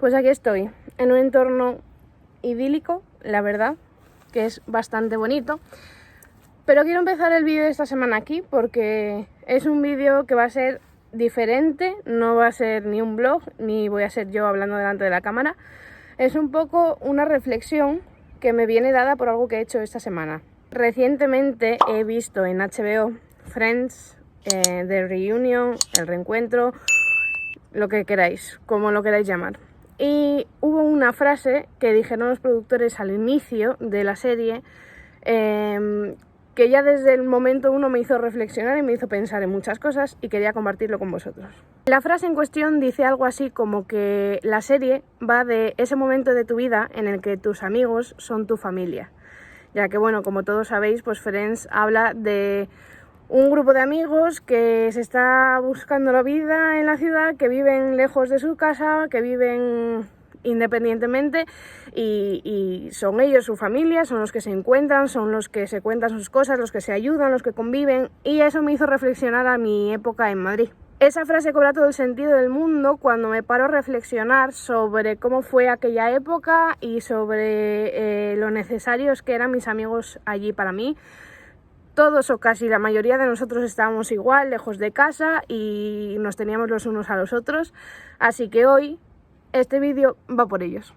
Pues aquí estoy, en un entorno idílico, la verdad, que es bastante bonito. Pero quiero empezar el vídeo de esta semana aquí porque es un vídeo que va a ser diferente, no va a ser ni un vlog, ni voy a ser yo hablando delante de la cámara. Es un poco una reflexión que me viene dada por algo que he hecho esta semana. Recientemente he visto en HBO Friends, The Reunion, el reencuentro, lo que queráis, como lo queráis llamar. Y hubo una frase que dijeron los productores al inicio de la serie que ya desde el momento uno me hizo reflexionar y me hizo pensar en muchas cosas y quería compartirlo con vosotros. La frase en cuestión dice algo así como que la serie va de ese momento de tu vida en el que tus amigos son tu familia. Ya que, bueno, como todos sabéis, pues Friends habla de un grupo de amigos que se está buscando la vida en la ciudad, que viven lejos de su casa, que viven independientemente y son ellos su familia, son los que se encuentran, son los que se cuentan sus cosas, los que se ayudan, los que conviven, y eso me hizo reflexionar a mi época en Madrid. Esa frase cobra todo el sentido del mundo cuando me paro a reflexionar sobre cómo fue aquella época y sobre lo necesarios que eran mis amigos allí para mí. Todos o casi la mayoría de nosotros estábamos igual, lejos de casa, y nos teníamos los unos a los otros, así que hoy este vídeo va por ellos.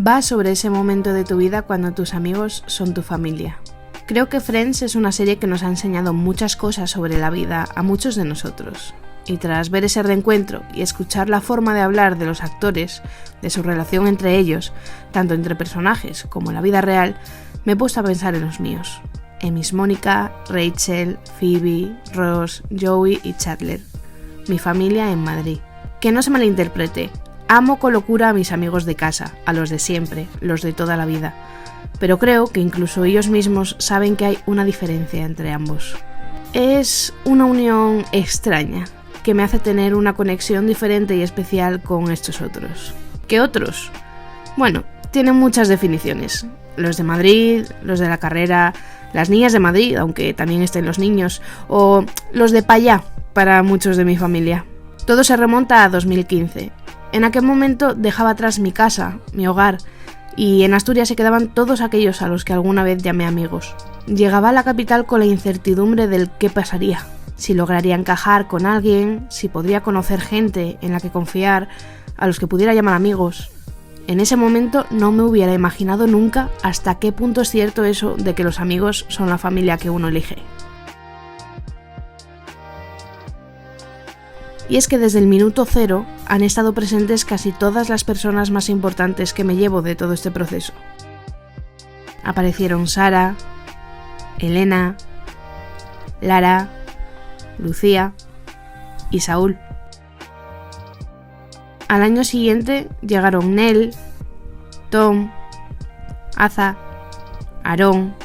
Va sobre ese momento de tu vida cuando tus amigos son tu familia. Creo que Friends es una serie que nos ha enseñado muchas cosas sobre la vida a muchos de nosotros. Y tras ver ese reencuentro y escuchar la forma de hablar de los actores, de su relación entre ellos, tanto entre personajes como en la vida real, me he puesto a pensar en los míos. En mis Mónica, Rachel, Phoebe, Ross, Joey y Chandler. Mi familia en Madrid. Que no se malinterprete. Amo con locura a mis amigos de casa, a los de siempre, los de toda la vida. Pero creo que incluso ellos mismos saben que hay una diferencia entre ambos. Es una unión extraña, que me hace tener una conexión diferente y especial con estos otros. ¿Qué otros? Bueno, tienen muchas definiciones. Los de Madrid, los de la carrera, las niñas de Madrid, aunque también estén los niños, o los de Payá, para muchos de mi familia. Todo se remonta a 2015. En aquel momento dejaba atrás mi casa, mi hogar, y en Asturias se quedaban todos aquellos a los que alguna vez llamé amigos. Llegaba a la capital con la incertidumbre del qué pasaría, si lograría encajar con alguien, si podría conocer gente en la que confiar, a los que pudiera llamar amigos. En ese momento no me hubiera imaginado nunca hasta qué punto es cierto eso de que los amigos son la familia que uno elige. Y es que desde el minuto cero han estado presentes casi todas las personas más importantes que me llevo de todo este proceso. Aparecieron Sara, Elena, Lara, Lucía y Saúl. Al año siguiente llegaron Nel, Tom, Aza, Aarón,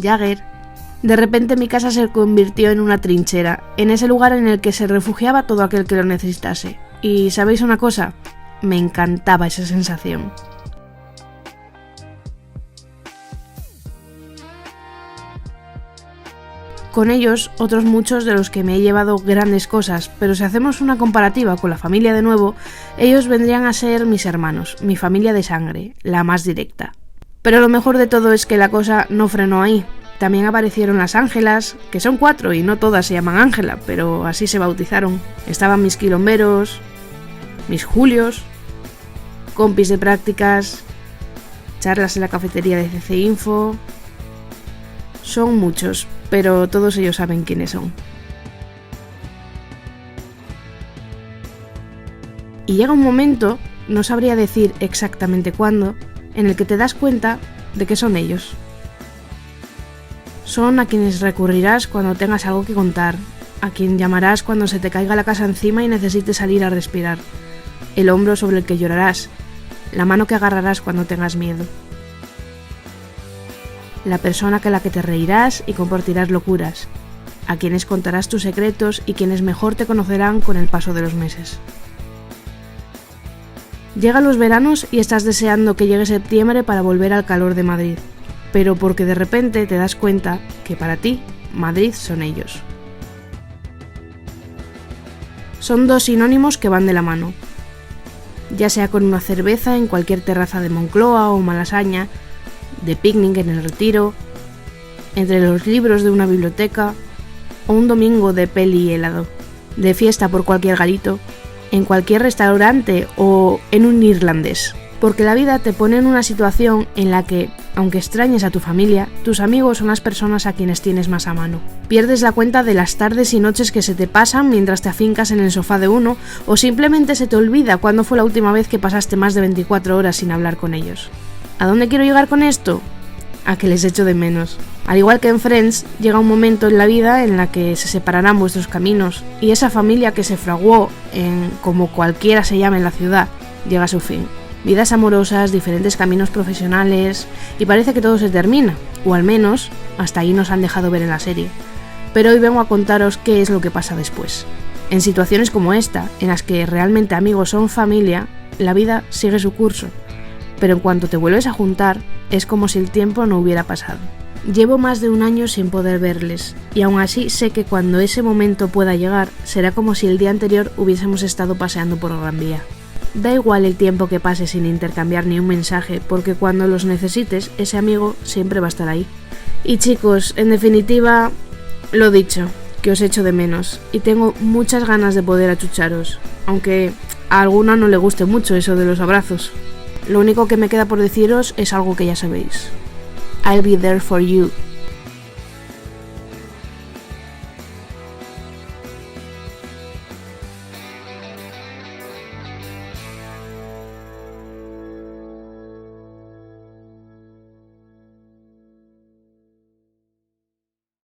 Jagger. De repente mi casa se convirtió en una trinchera, en ese lugar en el que se refugiaba todo aquel que lo necesitase. Y ¿sabéis una cosa? Me encantaba esa sensación. Con ellos, otros muchos de los que me he llevado grandes cosas, pero si hacemos una comparativa con la familia de nuevo, ellos vendrían a ser mis hermanos, mi familia de sangre, la más directa. Pero lo mejor de todo es que la cosa no frenó ahí. También aparecieron las Ángelas, que son 4 y no todas se llaman Ángela, pero así se bautizaron. Estaban mis quilomberos, mis Julios, compis de prácticas, charlas en la cafetería de CC Info. Son muchos, pero todos ellos saben quiénes son. Y llega un momento, no sabría decir exactamente cuándo, en el que te das cuenta de que son ellos. Son a quienes recurrirás cuando tengas algo que contar, a quien llamarás cuando se te caiga la casa encima y necesites salir a respirar, el hombro sobre el que llorarás, la mano que agarrarás cuando tengas miedo. la persona con la que te reirás y compartirás locuras, a quienes contarás tus secretos y quienes mejor te conocerán con el paso de los meses. Llegan los veranos y estás deseando que llegue septiembre para volver al calor de Madrid, pero porque de repente te das cuenta que para ti, Madrid son ellos. Son dos sinónimos que van de la mano. Ya sea con una cerveza en cualquier terraza de Moncloa o Malasaña, de picnic en el Retiro, entre los libros de una biblioteca, o un domingo de peli y helado, de fiesta por cualquier garito, en cualquier restaurante o en un irlandés. Porque la vida te pone en una situación en la que, aunque extrañes a tu familia, tus amigos son las personas a quienes tienes más a mano. Pierdes la cuenta de las tardes y noches que se te pasan mientras te afincas en el sofá de uno, o simplemente se te olvida cuándo fue la última vez que pasaste más de 24 horas sin hablar con ellos. ¿A dónde quiero llegar con esto? A que les echo de menos. Al igual que en Friends, llega un momento en la vida en la que se separarán vuestros caminos y esa familia que se fraguó en como cualquiera se llame en la ciudad, llega a su fin. Vidas amorosas, diferentes caminos profesionales y parece que todo se termina, o al menos hasta ahí nos han dejado ver en la serie. Pero hoy vengo a contaros qué es lo que pasa después. En situaciones como esta, en las que realmente amigos son familia, la vida sigue su curso, pero en cuanto te vuelves a juntar, es como si el tiempo no hubiera pasado. Llevo más de un año sin poder verles, y aún así sé que cuando ese momento pueda llegar, será como si el día anterior hubiésemos estado paseando por Gran Vía. Da igual el tiempo que pase sin intercambiar ni un mensaje, porque cuando los necesites, ese amigo siempre va a estar ahí. Y chicos, en definitiva, lo dicho, que os echo de menos, y tengo muchas ganas de poder achucharos, aunque a alguna no le guste mucho eso de los abrazos. Lo único que me queda por deciros es algo que ya sabéis. I'll be there for you.